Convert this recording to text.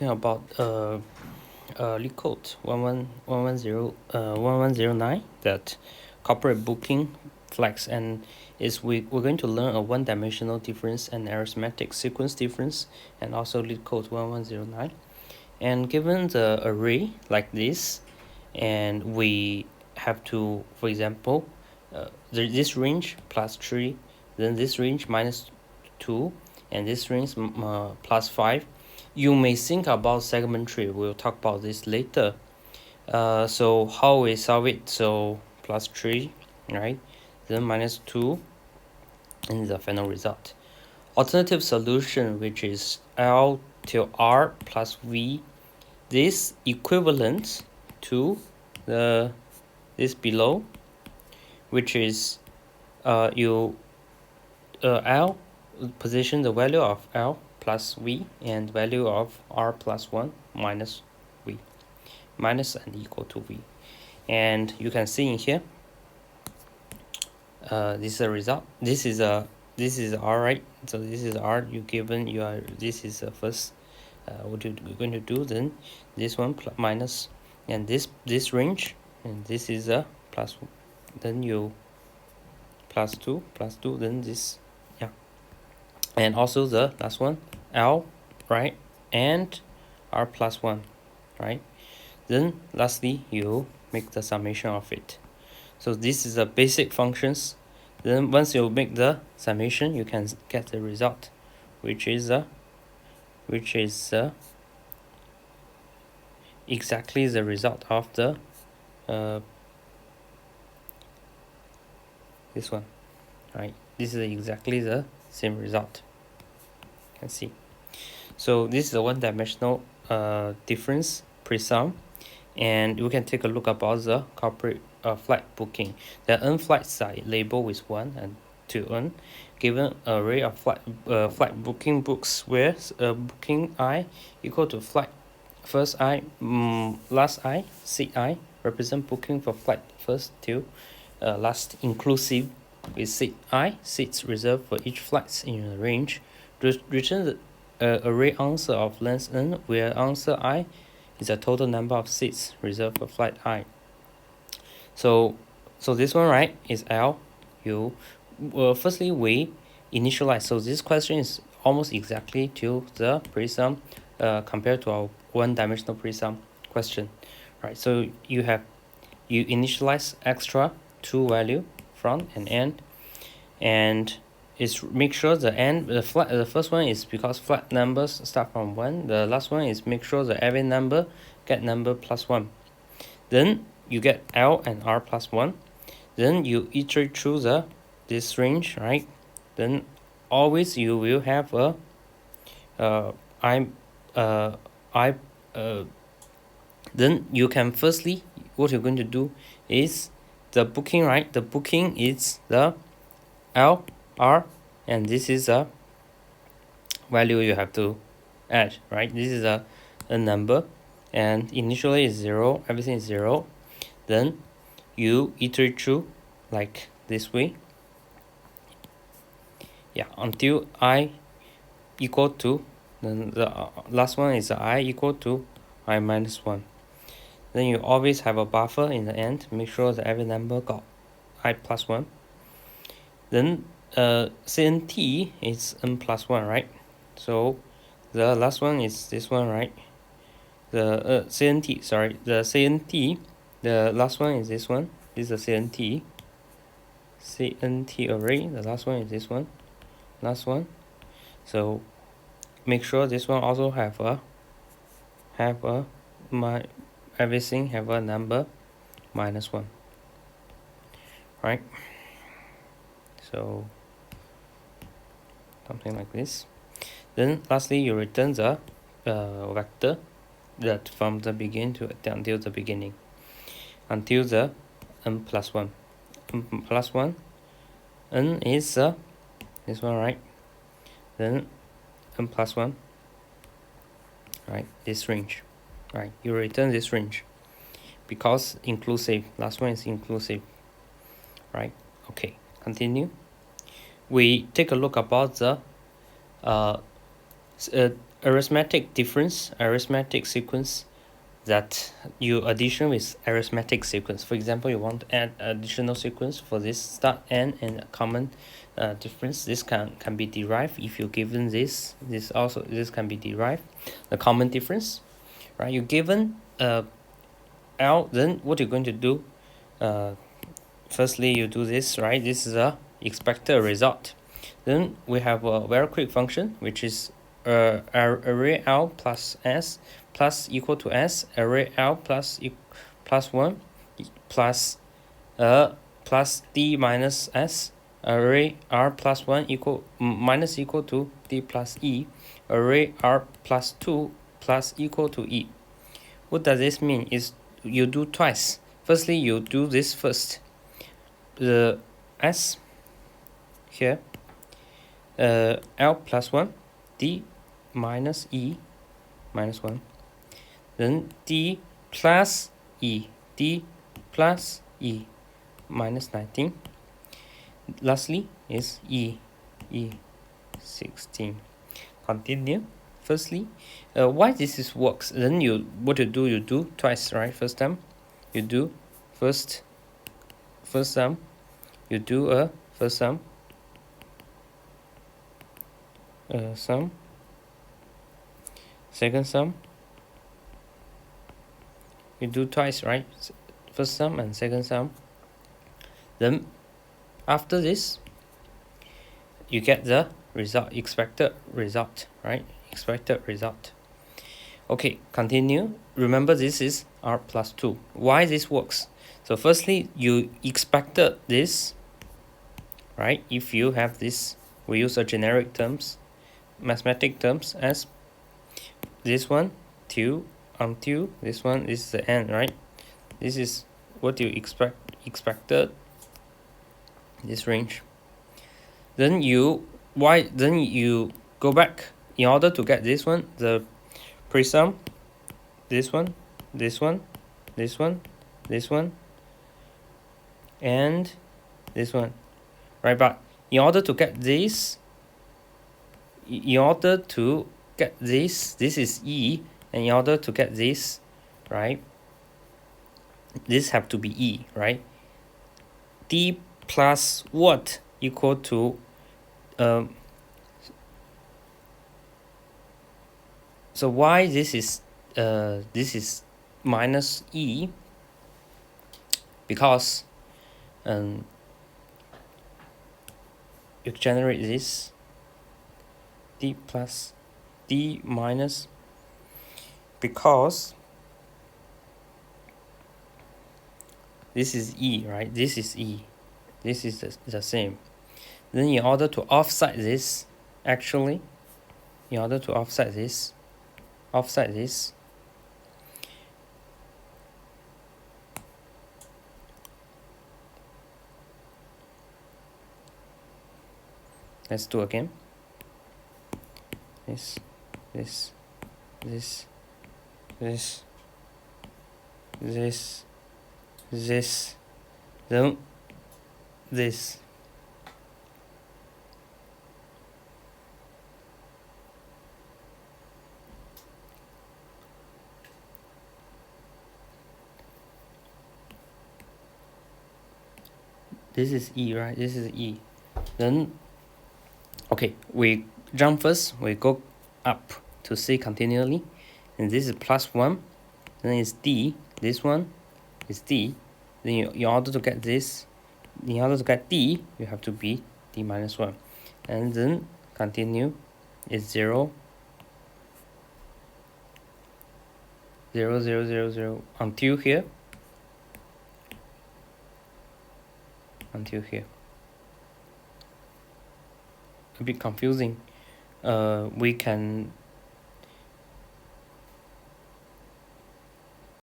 About LeetCode 1109 that corporate booking flags, and we're going to learn a one-dimensional difference and arithmetic sequence difference, and also LeetCode 1109. And given the array like this, and we have to, for example, this range plus 3, then this range minus 2, and this range plus 5. You may think about segment tree. We'll talk about this later. So how we solve it? So plus 3, right? Then minus 2, and the final result. Alternative solution, which is L till R plus V, this equivalent to this below, which is L position the value of L plus V and value of R plus 1 minus V, minus and equal to V. And you can see in here, this is a result. This is R, right? So this is R. You given you are, this is the first what you're going to do. Then this one minus, and this range, and this is a plus, then you plus 2, then this, yeah, and also the last one L, right, and R plus 1, right. Then lastly you make the summation of it. So this is the basic functions. Then once you make the summation, you can get the result, which is exactly the result of the this one, right? This is exactly the same result. You can see. So this is a one-dimensional difference presum, and you can take a look about the corporate flight booking. The N flights are labeled with 1 and 2 N. Given array of flight booking books where booking I equal to flight first I, last I, seat I, represent booking for flight first till last inclusive with seat I, seats reserved for each flight in the range. Return the array answer of length N, where answer I is the total number of seats reserved for flight I. So this one, right, is L. Firstly we initialize. So this question is almost exactly to the presum compared to our one-dimensional presum question, right? So you initialize extra 2 value front and end, and is make sure the end the first one is because flat numbers start from 1. The last one is make sure the every number get number plus 1. Then you get L and R plus 1. Then you iterate through this range, right? Then always you will have a then you can firstly, what you're going to do is the booking, right? The booking is the L, R, and this is a value you have to add, right? This is a number, and initially is 0, everything is 0. Then you iterate through like this way, yeah, until I equal to, then the last one is I equal to I minus 1. Then you always have a buffer in the end, make sure that every number got I plus 1. Then CNT is N plus 1, right? So the last one is this one, right? The CNT, sorry, the CNT, the last one is this one. This is the CNT array. The last one is this one, last one. So make sure this one also have a everything have a number minus 1, right? So something like this. Then lastly you return the vector that from the beginning to until the beginning, until the N plus 1. N plus 1, N is this one, right? Then N plus 1, right, this range, right? You return this range because inclusive, last one is inclusive, right? Okay, continue. We take a look about the arithmetic difference, arithmetic sequence that you addition with arithmetic sequence. For example, you want to add additional sequence for this start n and a common difference. This can be derived if you're given this. This can be derived. The common difference, right? You given L, then what you're going to do? Firstly, you do this, right? This is a expected result. Then we have a very quick function which is array L plus S plus equal to S, array L plus 1 plus D minus S, array R plus 1 minus equal to D plus E, array R plus 2 plus equal to E. What does this mean? Is you do twice. Firstly, you do this first. The S here, L plus 1, D minus E minus 1, then D plus E, D plus E minus 19. Lastly is E 16. Continue. Firstly, why this works? Then you do twice, right? First time you do first sum, you do a first sum, second sum, you do twice, right? First sum and second sum. Then after this, you get the result, expected result, right? Expected result. Okay, continue. Remember, this is R plus 2. Why this works? So firstly, you expected this, right? If you have this, we use a generic terms, mathematic terms as this one till until this one is the end, right? This is what you expected, this range. Then you go back in order to get this one, the presum, this one, and this one, right? But in order to get this, this is E, and in order to get this, right, this have to be E, right? D plus what equal to so why this is minus E? Because you generate this D plus D minus, because this is E, right? This is E. This is the same. Then in order to offset this, actually, in order to offset this, let's do again. This, then this. This is E, right? This is E. Then, okay, we jump first. We go up to C continually. And this is plus 1. Then it's D. This one is D. Then in order to get this, in order to get D, you have to be D minus 1. And then continue is 0, 0, 0, 0, 0, until here. Until here. A bit confusing. We can